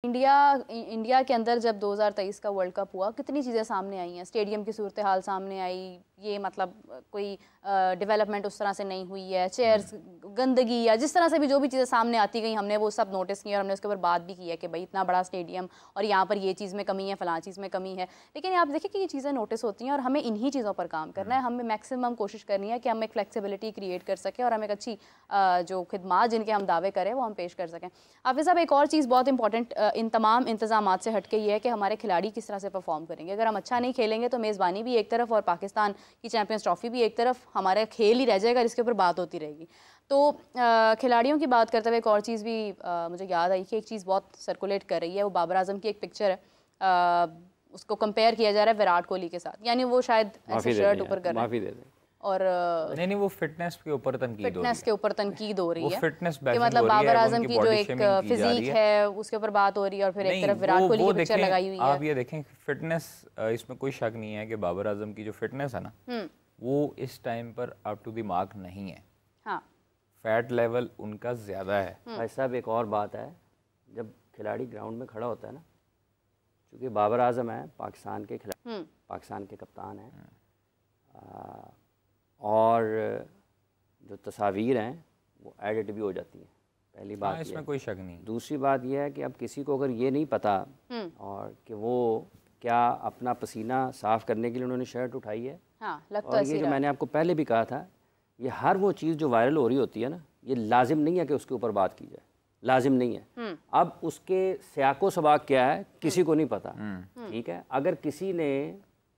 India के अंदर जब 2023 का वर्ल्ड कप हुआ, कितनी चीज़ें सामने आई हैं। स्टेडियम की सूरत हाल सामने आई, ये मतलब कोई डेवलपमेंट उस तरह से नहीं हुई है, चेयर्स गंदगी या जिस तरह से भी जो भी चीज़ें सामने आती गई, हमने वो सब नोटिस की और हमने उसके ऊपर बात भी की है कि भाई इतना बड़ा स्टेडियम और यहाँ पर ये चीज़ में कमी है, फलां चीज़ में कमी है। लेकिन आप देखिए कि ये चीज़ें नोटिस होती हैं और हमें इन्हीं चीज़ों पर काम करना है। हमें मैक्सिमम कोशिश करनी है कि हम एक फ्लेक्सिबिलिटी क्रिएट कर सकें और हम एक अच्छी जो खिदमात जिनके हम दावे करें वो हम पेश कर सकें। हाफिज़ साहब, एक और चीज़ बहुत इंपॉर्टेंट इन तमाम इंतजामात से हटके ये है कि हमारे खिलाड़ी किस तरह से परफॉर्म करेंगे। अगर हम अच्छा नहीं खेलेंगे तो मेज़बानी भी एक तरफ और पाकिस्तान की चैंपियंस ट्रॉफी भी एक तरफ, हमारा खेल ही रह जाएगा, जिसके ऊपर बात होती रहेगी। तो खिलाड़ियों की बात करते हुए एक और चीज़ भी मुझे याद आई कि एक चीज़ बहुत सर्कुलेट कर रही है, वो बाबर आजम की एक पिक्चर है, उसको कंपेयर किया जा रहा है विराट कोहली के साथ, यानी वो शायद ऐसे शर्ट ऊपर कर रहे हैं और नहीं वो फिटनेस के ऊपर तनकीद हो रही है कि मतलब बाबर आजम की जो एक फिजिक है उसके ऊपर बात हो रही है और फिर एक तरफ विराट कोहली की पिक्चर लगाई हुई है। आप ये देखें फिटनेस, इसमें कोई शक नहीं है कि बाबर आजम की जो फिटनेस है ना वो इस टाइम पर अप टू द मार्क नहीं है। हाँ, फैट लेवल उनका ज्यादा है। भाई साहब एक और बात है, जब खिलाड़ी ग्राउंड में खड़ा होता है ना, क्योंकि बाबर आजम है पाकिस्तान के खिलाड़ी, पाकिस्तान के कप्तान हैं और जो तस्वीर हैं वो एडिट भी हो जाती हैं। पहली बात इसमें कोई शक नहीं। दूसरी बात यह है कि अब किसी को अगर ये नहीं पता और कि वो क्या अपना पसीना साफ करने के लिए उन्होंने शर्ट उठाई है। हाँ, और ये जो मैंने आपको पहले भी कहा था, ये हर वो चीज़ जो वायरल हो रही होती है ना, ये लाजिम नहीं है कि उसके ऊपर बात की जाए, लाजिम नहीं है। अब उसके स्याको सबाक क्या है किसी को नहीं पता, ठीक है। अगर किसी ने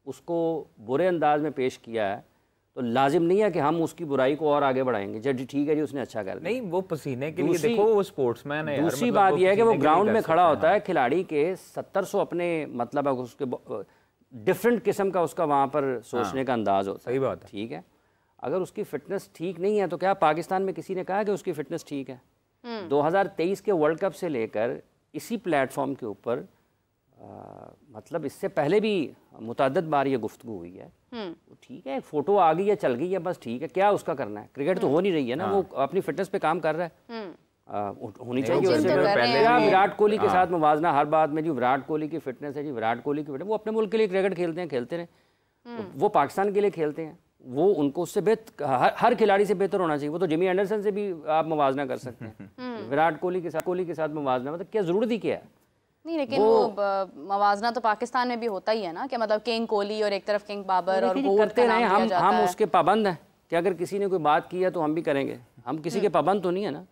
उसको बुरे अंदाज में पेश किया है तो लाजिम नहीं है कि हम उसकी बुराई को और आगे बढ़ाएंगे। जब ठीक है जी उसने अच्छा कर दिया, नहीं वो पसीने के लिए देखो वो स्पोर्ट्समैन है। दूसरी बात यह है कि वो ग्राउंड में खड़ा होता है, खिलाड़ी के 700 अपने मतलब उसके डिफरेंट किस्म का उसका वहाँ पर सोचने का अंदाज होता है। सही बात है, ठीक है। अगर उसकी फिटनेस ठीक नहीं है तो क्या पाकिस्तान में किसी ने कहा कि उसकी फिटनेस ठीक है? 2023 के वर्ल्ड कप से लेकर इसी प्लेटफॉर्म के ऊपर मतलब इससे पहले भी मुतअद्दिद बार ये गुफ्तगू हुई है। ठीक है, फोटो आ गई है, चल गई है, बस ठीक है, क्या उसका करना है? क्रिकेट तो हो नहीं रही है ना। वो अपनी फिटनेस पे काम कर रहा है, होनी चाहिए उससे। विराट कोहली के साथ मुवाजना हर बात में, जी विराट कोहली की फिटनेस है, जी विराट कोहली की फिटनेस, वो अपने मुल्क के लिए क्रिकेट खेलते हैं, खेलते रहे। वो पाकिस्तान के लिए खेलते हैं, वो उनको उससे बेहतर, हर खिलाड़ी से बेहतर होना चाहिए। वो तो जिमी एंडरसन से भी आप मुवाजना कर सकते हैं, विराट कोहली के साथ मुवाजना, मतलब क्या ज़रूरत ही क्या है? नहीं, लेकिन वो मवाजना तो पाकिस्तान में भी होता ही है ना, कि मतलब किंग कोहली और एक तरफ किंग बाबर और वो करते रहे। हम उसके पाबंद हैं कि अगर किसी ने कोई बात की है तो हम भी करेंगे। हम किसी के पाबंद तो नहीं है ना,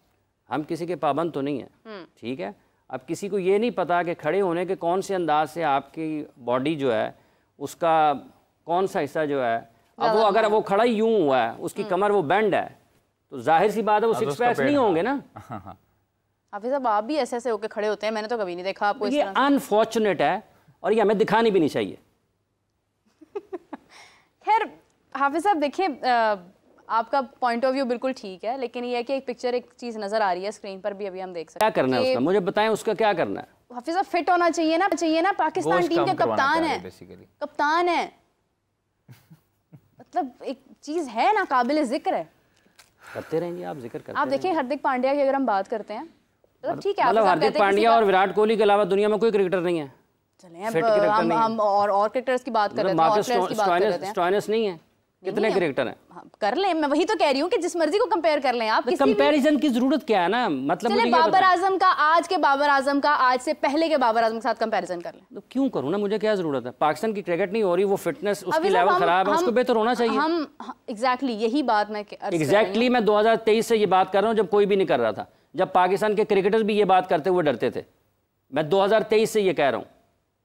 हम किसी के पाबंद तो नहीं है, ठीक है। अब किसी को ये नहीं पता कि खड़े होने के कौन से अंदाज से आपकी बॉडी जो है उसका कौन सा हिस्सा जो है, अब वो अगर वो खड़ा ही यूं हुआ है, उसकी कमर वो बेंड है, तो जाहिर सी बात है वो सिक्स पैक्स नहीं होंगे ना। हाफिज़ साहब, आप भी ऐसे ऐसे होकर खड़े होते हैं, मैंने तो कभी नहीं देखा आपको। ये अनफॉर्चुनेट है और ये हमें दिखानी भी नहीं चाहिए। खैर हाफिज़ साहब, देखिए आपका पॉइंट ऑफ व्यू बिल्कुल ठीक है, लेकिन ये है कि एक पिक्चर, एक चीज़ नज़र आ रही है स्क्रीन पर भी, अभी हम देख सकते हैं। क्या करना है उसका, मुझे बताएं उसका क्या करना है। हाफिज़ साहब, फिट होना चाहिए ना, पाकिस्तान टीम के कप्तान है, कप्तान है, मतलब एक चीज़ है ना, काबिल जिक्र है। करते रहेंगे आप, जिक्र करते। आप देखिए हार्दिक पांड्या की अगर हम बात करते हैं, मतलब ठीक है, मतलब हार्दिक पांड्या और विराट कोहली के अलावा दुनिया में कोई क्रिकेटर नहीं है। चलें अब हम और क्रिकेटर्स की बात कर रहे हैं, स्टोइनिस नहीं है, कितने क्रिकेटर हैं? कर लें, मैं वही तो कह रही हूँ कि जिस मर्जी को कंपेयर कर लें आप। कंपैरिजन की जरूरत क्या है ना, मतलब चले बाबर आजम का आज के बाबर आजम का आज से पहले के बाबर आजम के साथ कंपैरिजन कर लें, तो क्यों करूँ ना, मुझे क्या जरूरत है? पाकिस्तान की क्रिकेट नहीं हो रही, वो फिटनेस उसकी लेवल खराब है, उसको बेहतर होना चाहिए। हम एग्जैक्टली यही बात मैं मैं 2023 से ये बात कर रहा हूँ, जब कोई भी नहीं कर रहा था, जब पाकिस्तान के क्रिकेटर्स भी ये बात करते हुए डरते थे। मैं 2023 से ये कह रहा हूँ।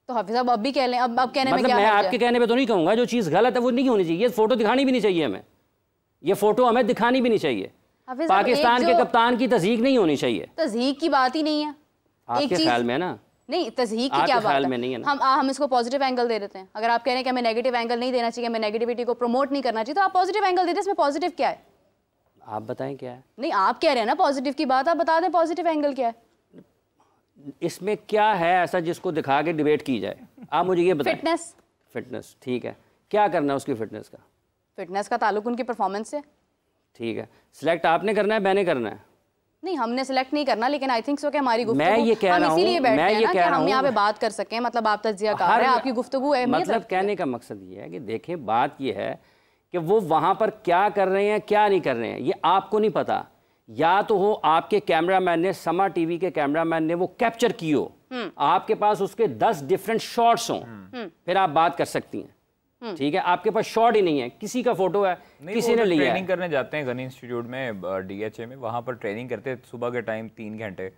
तो हाफिज़ साहब अब भी कह लें, अब कहने में क्या है? मैं आपके कहने पे तो नहीं कहूँगा, जो चीज़ गलत है वो नहीं होनी चाहिए। ये फोटो दिखानी भी नहीं चाहिए हमें, ये फोटो हमें दिखानी भी नहीं चाहिए। पाकिस्तान के कप्तान की तज़हीक नहीं होनी चाहिए। तज़हीक की बात ही नहीं है आपके ख्याल में ना? नहीं, तज़हीक की क्या बात में नहीं है ना। हम इसको पॉजिटिव एंगल दे देते हैं। अगर आप कह रहे हैं कि हमें नेगेटिव एंगल नहीं देना चाहिए, हमें नेगेटिविटी को प्रमोट नहीं करना चाहिए, तो आप पॉजिटिव एंगल दे दें। इसमें पॉजिटिव क्या है? आप बताएं क्या है। नहीं, आप कह रहे हैं ना पॉजिटिव की बात, आप बता दें पॉजिटिव एंगल क्या है इसमें, क्या है ऐसा जिसको दिखा के डिबेट की जाए? आप मुझे ये बताएं। फिटनेस ठीक है, क्या करना है उसकी फिटनेस का ताल्लुक उनकी परफॉर्मेंस से। ठीक है, सिलेक्ट आपने करना है, मैंने करना है? नहीं, हमने सिलेक्ट नहीं करना, लेकिन आई थिंक सो कि हमारी गुफ्तगू मैं ये कह रहा हूं, इसीलिए बैठते हैं ना कि हम यहाँ पे हूं, बात कर सकें। मतलब आप तज्जिया कर रहे हैं, आपकी गुफ्तगू है, मतलब कहने का मकसद ये है कि देखें, बात ये है कि वो वहाँ पर क्या कर रहे हैं क्या नहीं कर रहे हैं ये आपको नहीं पता। या तो हो आपके कैमरामैन ने, समा टीवी के कैमरामैन ने वो कैप्चर की हो, आपके पास उसके 10 डिफरेंट शॉट्स हों, फिर आप बात कर सकती हैं। ठीक है, आपके पास शॉट ही नहीं है, किसी का फोटो है, किसी ने लिया है। ट्रेनिंग करने जाते हैं गन इंस्टीट्यूट में, डीएचए में, वहाँ पर ट्रेनिंग करते हैं सुबह के टाइम 3 घंटे,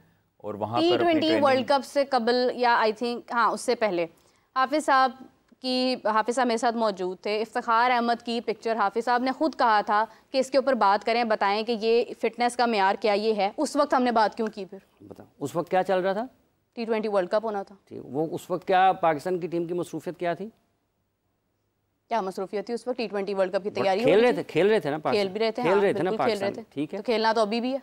और वहाँ पर T20 वर्ल्ड कप से कबल या आई थिंक हाँ उससे पहले हाफिज साहब मेरे साथ मौजूद थे। इफ्तिखार अहमद की पिक्चर हाफिज साहब ने खुद कहा था कि इसके ऊपर बात करें, बताएं कि ये फिटनेस का मेयार क्या ये है। उस वक्त हमने बात क्यों की? फिर बताओ उस वक्त क्या चल रहा था? T20 वर्ल्ड कप होना था। ठीक, वो उस वक्त क्या पाकिस्तान की टीम की मसरूफियत क्या थी? क्या मसरूफियत थी उस वक्त? T20 वर्ल्ड कप की तैयारी खेल रहे थे ना, खेल रहे थे ना पाकिस्तान, ठीक है, तो खेलना तो अभी भी है।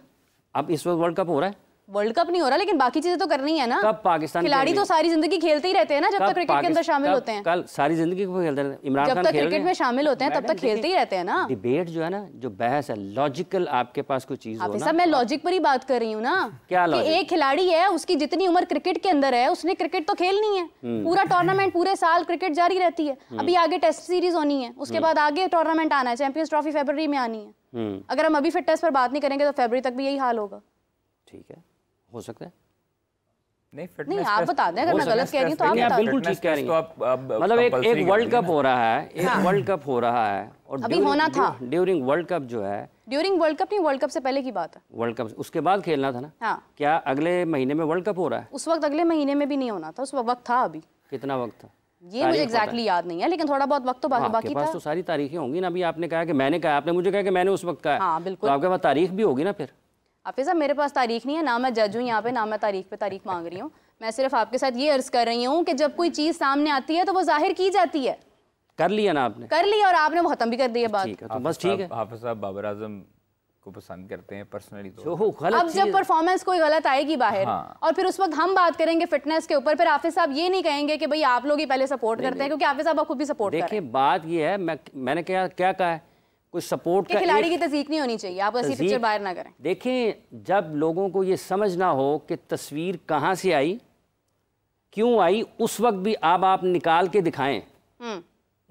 अब इस वक्त वर्ल्ड कप हो रहा है, वर्ल्ड कप नहीं हो रहा, लेकिन बाकी चीजें तो करनी है ना। कब पाकिस्तान खिलाड़ी तो सारी जिंदगी खेलते ही रहते हैं ना, जब तक क्रिकेट के अंदर शामिल होते हैं। कल सारी जिंदगी को खेलते हैं, इमरान खान जब तक क्रिकेट में शामिल होते हैं तब तक खेलते ही रहते हैं ना। डिबेट जो है ना, जो बहस है, लॉजिकल आपके पास कोई चीज हो ना। मैं लॉजिक पर ही बात कर रही हूँ ना। क्या कि एक खिलाड़ी है, उसकी जितनी उम्र क्रिकेट के अंदर है, उसने क्रिकेट तो खेलनी है। पूरा टूर्नामेंट, पूरे साल क्रिकेट जारी रहती है। अभी आगे टेस्ट सीरीज होनी है, उसके बाद आगे टूर्नामेंट आना है, चैंपियंस ट्रॉफी फरवरी में आनी है। अगर हम अभी फिटनेस पर बात नहीं करेंगे तो फरवरी तक भी यही हाल होगा। ठीक है, हो सकता है। नहीं, आप बता दें अगर मैं गलत कह रही हूं तो आप बता। बिल्कुल ठीक कह रही हैं। मतलब एक वर्ल्ड कप हो रहा है, वर्ल्ड कप हो रहा है, और अभी होना था ड्यूरिंग वर्ल्ड कप जो है, ड्यूरिंग वर्ल्ड कप नहीं, वर्ल्ड कप से पहले की बात है। वर्ल्ड कप उसके बाद खेलना था ना। हाँ। क्या अगले महीने में वर्ल्ड कप हो रहा है? उस वक्त अगले महीने में भी नहीं होना था, उस वक्त था। अभी कितना वक्त था ये मुझे एग्जैक्टली याद नहीं है, लेकिन थोड़ा बहुत वक्त तो बाकी था। तो सारी तारीखें होंगी ना। अभी आपने कहा कि मैंने कहा, आपने मुझे कहा कि मैंने उस वक्त कहा। हाँ बिल्कुल, तो आपके पास तारीख भी होगी ना। फिर हाफिज साहब मेरे पास तारीख नहीं है ना, मैं जज हूँ यहाँ पे, ना मैं तारीख पे तारीख मांग रही हूँ। मैं सिर्फ आपके साथ ये अर्ज कर रही हूँ कि जब कोई चीज सामने आती है तो वो जाहिर की जाती है। कर लिया ना आपने? कर लिया, और आपने वो खत्म भी कर दिया बात। ठीक है, तो बस ठीक है। हाफिज साहब बाबर आजम को पसंद करते हैं पर्सनली, तो अब जब परफॉर्मेंस कोई गलत आएगी बाहर, और फिर उस वक्त हम बात करेंगे फिटनेस के ऊपर, फिर हाफिज साहब ये नहीं कहेंगे कि भाई आप लोग ही पहले सपोर्ट करते हैं, क्योंकि हाफिज साहब खुद भी सपोर्ट करते हैं। देखिए बात ये है, मैंने क्या कहा है, कोई सपोर्ट का खिलाड़ी की तस्दीक नहीं होनी चाहिए, आप ऐसी पिक्चर बाहर ना करें। देखें, जब लोगों को ये समझ ना हो कि तस्वीर कहाँ से आई, क्यों आई, उस वक्त भी आप निकाल के दिखाएं।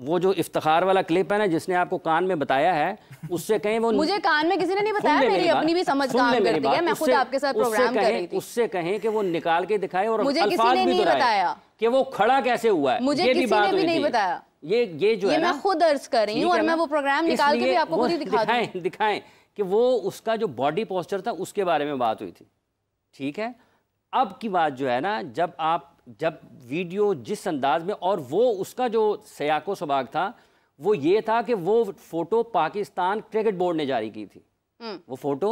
वो जो इफ्तिखार वाला क्लिप है ना, जिसने आपको कान में बताया है, उससे कहें वो मुझे कान में किसी ने नहीं बताया, मेरी अपनी भी समझ काम करती है, मैं खुद आपके साथ प्रोग्राम कर रही थी। उससे कहें कि वो निकाल के दिखाए, और मुझे किसी ने नहीं बताया कि वो खड़ा कैसे हुआ है, मुझे किसी ने भी नहीं बताया। ये जो है ना, मैं खुद अर्ज कर रही हूँ, और मैं वो प्रोग्राम निकाल के भी आपको खुद ही दिखाएं कि वो उसका जो बॉडी पोस्चर था उसके बारे में बात हुई थी। ठीक है, अब की बात जो है ना, जब वीडियो जिस अंदाज में, और वो उसका जो सयाको सबाक था वो ये था कि वो फोटो पाकिस्तान क्रिकेट बोर्ड ने जारी की थी। वो फोटो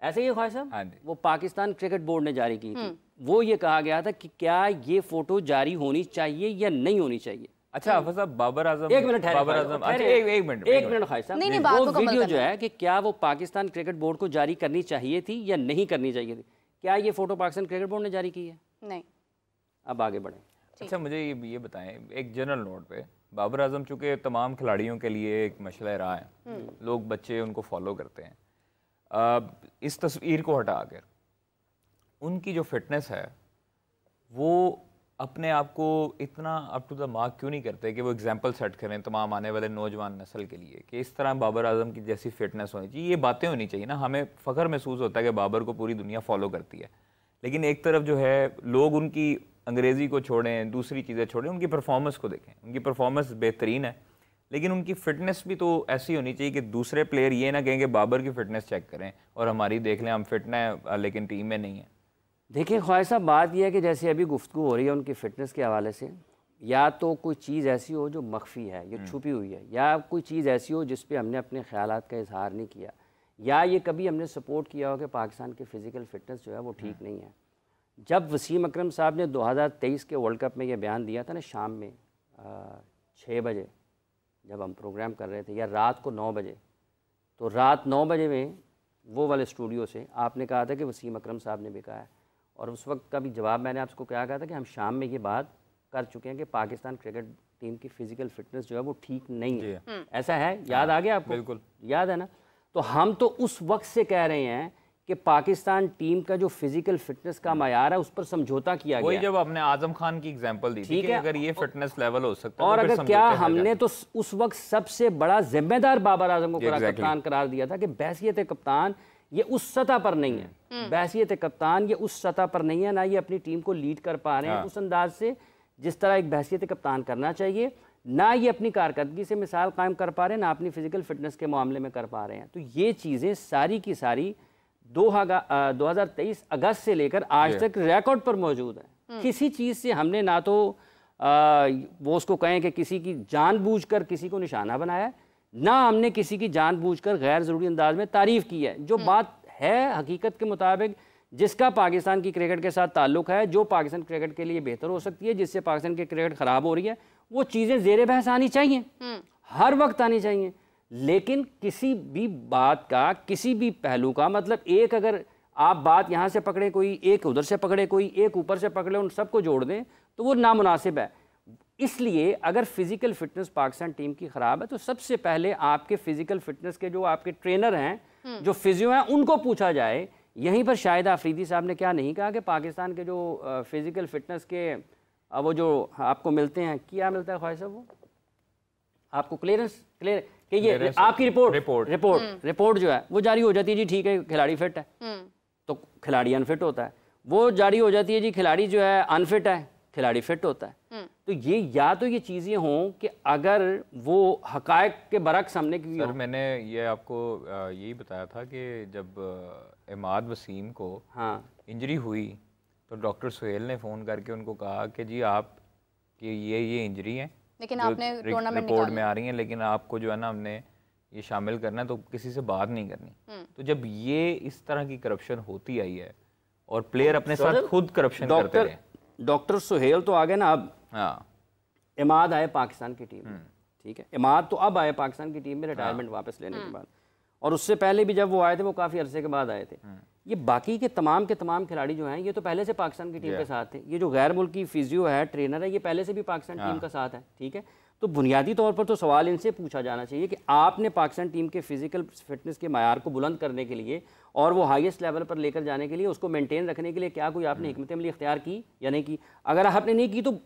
ऐसे ही ख्वाहिश साहब, वो पाकिस्तान क्रिकेट बोर्ड ने जारी की थी। वो ये कहा गया था कि क्या ये फोटो जारी होनी चाहिए या नहीं होनी चाहिए। अच्छा हाफिज साहब, बाबर आजम, एक मिनट, बाबर आजम, अच्छा एक मिनट ख्वाहिश साहब, वो वीडियो जो है कि क्या वो पाकिस्तान क्रिकेट बोर्ड को जारी करनी चाहिए थी या नहीं करनी चाहिए थी, क्या ये फोटो पाकिस्तान क्रिकेट बोर्ड ने जारी की है? नहीं। अब आगे बढ़ें। अच्छा मुझे ये बताएं, एक जनरल नोट पे, बाबर आजम चूँकि तमाम खिलाड़ियों के लिए एक मशला राह है, लोग बच्चे उनको फॉलो करते हैं, इस तस्वीर को हटाकर उनकी जो फिटनेस है वो अपने आप को इतना अप टू द मार्क क्यों नहीं करते कि वो एग्जाम्पल सेट करें तमाम आने वाले नौजवान नस्ल के लिए कि इस तरह बाबर आजम की जैसी फिटनेस होनी चाहिए। ये बातें होनी चाहिए ना, हमें फ़ख्र महसूस होता है कि बाबर को पूरी दुनिया फॉलो करती है, लेकिन एक तरफ जो है लोग उनकी अंग्रेज़ी को छोड़ें, दूसरी चीज़ें छोड़ें, उनकी परफॉर्मेंस को देखें। उनकी परफॉर्मेंस बेहतरीन है, लेकिन उनकी फ़िटनेस भी तो ऐसी होनी चाहिए कि दूसरे प्लेयर ये ना कहें कि बाबर की फ़िटनेस चेक करें और हमारी देख लें, हम फिट हैं लेकिन टीम में नहीं है। देखिए ख्वाहिश साहब, बात यह है कि जैसे अभी गुफ्तगू हो रही है उनकी फ़िटनेस के हवाले से, या तो कोई चीज़ ऐसी हो जो मख्फी है, ये छुपी हुई है, या कोई चीज़ ऐसी हो जिस पे हमने अपने ख्यालात का इजहार नहीं किया, या ये कभी हमने सपोर्ट किया हो कि पाकिस्तान की फ़िज़िकल फ़िटनेस जो है वो ठीक नहीं है। जब वसीम अकरम साहब ने 2023 के वर्ल्ड कप में ये बयान दिया था ना, शाम में 6 बजे जब हम प्रोग्राम कर रहे थे, या रात को 9 बजे, तो रात 9 बजे में वो वाले स्टूडियो से आपने कहा था कि वसीम अकरम साहब ने भी कहा है, और उस वक्त का भी जवाब मैंने आपको क्या कहा था कि हम शाम में ये बात कर चुके हैं कि पाकिस्तान क्रिकेट टीम की फ़िज़िकल फ़िटनेस जो है वो ठीक नहीं है। ऐसा है, याद आ गया आपको? बिल्कुल याद है ना। तो हम तो उस वक्त से कह रहे हैं कि पाकिस्तान टीम का जो फिजिकल फिटनेस का मायार है उस पर समझौता किया गया। वही जब आपने आजम खान की एग्जांपल दी थी कि अगर ये फिटनेस लेवल हो सकता है और तो अगर क्या हमने तो उस वक्त सबसे बड़ा जिम्मेदार बाबर आजम को कप्तान करार दिया था कि बहसियत कप्तान ये उस सतह पर नहीं है, बहसियत कप्तान ये उस सतह पर नहीं है, ना ये अपनी टीम को लीड कर पा रहे हैं उस अंदाज से जिस तरह एक बहसियत कप्तान करना चाहिए, ना ये अपनी कारकर्दगी से मिसाल कायम कर पा रहे हैं, ना अपनी फिजिकल फिटनेस के मामले में कर पा रहे हैं। तो ये चीज़ें सारी की सारी 2023 अगस्त से लेकर आज तक रिकॉर्ड पर मौजूद है। किसी चीज़ से हमने ना तो वो उसको कहें कि किसी की जानबूझकर किसी को निशाना बनाया है, ना हमने किसी की जानबूझकर गैर ज़रूरी अंदाज में तारीफ़ की है। जो बात है हकीकत के मुताबिक जिसका पाकिस्तान की क्रिकेट के साथ ताल्लुक़ है, जो पाकिस्तान क्रिकेट के लिए बेहतर हो सकती है, जिससे पाकिस्तान की क्रिकेट ख़राब हो रही है, वो चीज़ें ज़ेर बहस आनी चाहिए, हर वक्त आनी चाहिए। लेकिन किसी भी बात का, किसी भी पहलू का मतलब एक अगर आप बात यहाँ से पकड़े कोई, एक उधर से पकड़े कोई, एक ऊपर से पकड़े, उन सबको जोड़ दें तो वो नामुनासिब है। इसलिए अगर फिज़िकल फिटनेस पाकिस्तान टीम की ख़राब है तो सबसे पहले आपके फ़िज़िकल फिटनेस के जो आपके ट्रेनर हैं, जो फिजियो हैं, उनको पूछा जाए। यहीं पर शाहिद आफरीदी साहब ने क्या नहीं कहा कि पाकिस्तान के जो फिज़िकल फिटनेस के वो जो आपको मिलते हैं, क्या मिलता है ख्वाहिश साहब, वो आपको क्लियर कि ये आपकी रिपोर्ट जो है वो जारी हो जाती है जी, ठीक है खिलाड़ी फिट है तो खिलाड़ी अनफिट होता है, वो जारी हो जाती है जी खिलाड़ी जो है अनफिट है, खिलाड़ी फिट होता है। तो ये या तो ये चीज़ें हों कि अगर वो हकायक के बरक्स हमने सर मैंने ये आपको यही बताया था कि जब इमाद वसीम को इंजरी हुई तो डॉक्टर सुहेल ने फ़ोन करके उनको कहा कि जी आप कि ये इंजरी है, लेकिन आपने टूर्नामेंट रिपोर्ट में आ रही है, लेकिन आपको जो है ना हमने ये शामिल करना है, तो किसी से बात नहीं करनी। तो जब ये इस तरह की करप्शन होती आई है और प्लेयर अपने साथ खुद करप्शन करते हैं, डॉक्टर सुहेल तो आ गए ना अब, हाँ इमाद आए पाकिस्तान की टीम में, ठीक है, इमाद तो अब आए पाकिस्तान की टीम में रिटायरमेंट वापस लेने के बाद, और उससे पहले भी जब वो आए थे वो काफ़ी अरसे के बाद आए थे। ये बाकी के तमाम खिलाड़ी जो हैं ये तो पहले से पाकिस्तान की टीम के साथ थे। ये जो गैर मुल्की फिजियो है, ट्रेनर है, ये पहले से भी पाकिस्तान टीम का साथ है, ठीक है। तो बुनियादी तौर पर तो सवाल इनसे पूछा जाना चाहिए कि आपने पाकिस्तान टीम के फिजिकल फिटनेस के मायार को बुलंद करने के लिए और वो हाईएस्ट लेवल पर लेकर जाने के लिए, उसको मेंटेन रखने के लिए क्या कोई आपने हिकमत अमली इख्तियार की या नहीं की? अगर आपने नहीं की तो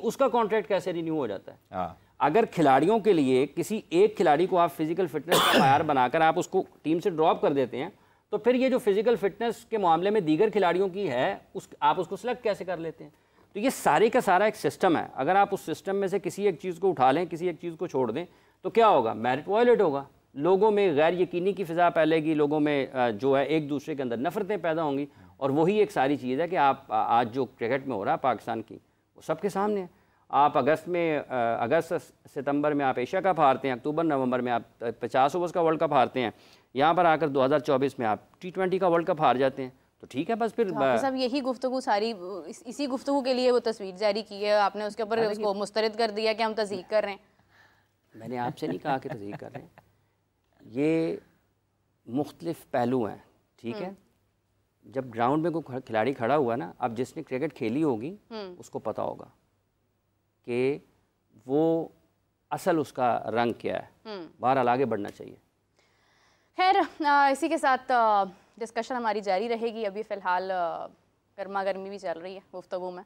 उसका कॉन्ट्रैक्ट कैसे रिन्यू हो जाता है? अगर खिलाड़ियों के लिए किसी एक खिलाड़ी को आप फिजिकल फिटनेस का मायार बनाकर आप उसको टीम से ड्रॉप कर देते हैं तो फिर ये जो फिजिकल फिटनेस के मामले में दीगर खिलाड़ियों की है आप उसको सिलेक्ट कैसे कर लेते हैं? तो ये सारे का सारा एक सिस्टम है। अगर आप उस सिस्टम में से किसी एक चीज़ को उठा लें, किसी एक चीज़ को छोड़ दें तो क्या होगा? मेरिट वायलेट होगा, लोगों में गैर यकीनी की फ़िज़ा फैलेगी, लोगों में जो है एक दूसरे के अंदर नफ़रतें पैदा होंगी, और वही एक सारी चीज़ है कि आप आज जो क्रिकेट में हो रहा है पाकिस्तान की, वो सबके सामने है। आप अगस्त सितंबर में आप एशिया कप हारते हैं, अक्टूबर नवंबर में आप 50 ओवर्स का वर्ल्ड कप हारते हैं, यहाँ पर आकर 2024 में आप T20 का वर्ल्ड कप हार जाते हैं, तो ठीक है बस फिर सब यही गुफ्तगू सारी इसी गुफ्तगू के लिए वो तस्वीर जारी की है, आपने उसके ऊपर उसको मुस्तरद कर दिया कि हम तस्दीक कर रहे हैं। मैंने आपसे नहीं कहा कि तस्दीक कर रहे हैं, ये मुख्तलिफ पहलू हैं, ठीक है। जब ग्राउंड में कोई खिलाड़ी खड़ा हुआ ना, अब जिसने क्रिकेट खेली होगी उसको पता होगा कि वो असल उसका रंग क्या है। बहरहाल आगे बढ़ना चाहिए। खैर इसी के साथ डिस्कशन हमारी जारी रहेगी। अभी फ़िलहाल गर्मा गर्मी भी चल रही है गुफ्तगू में।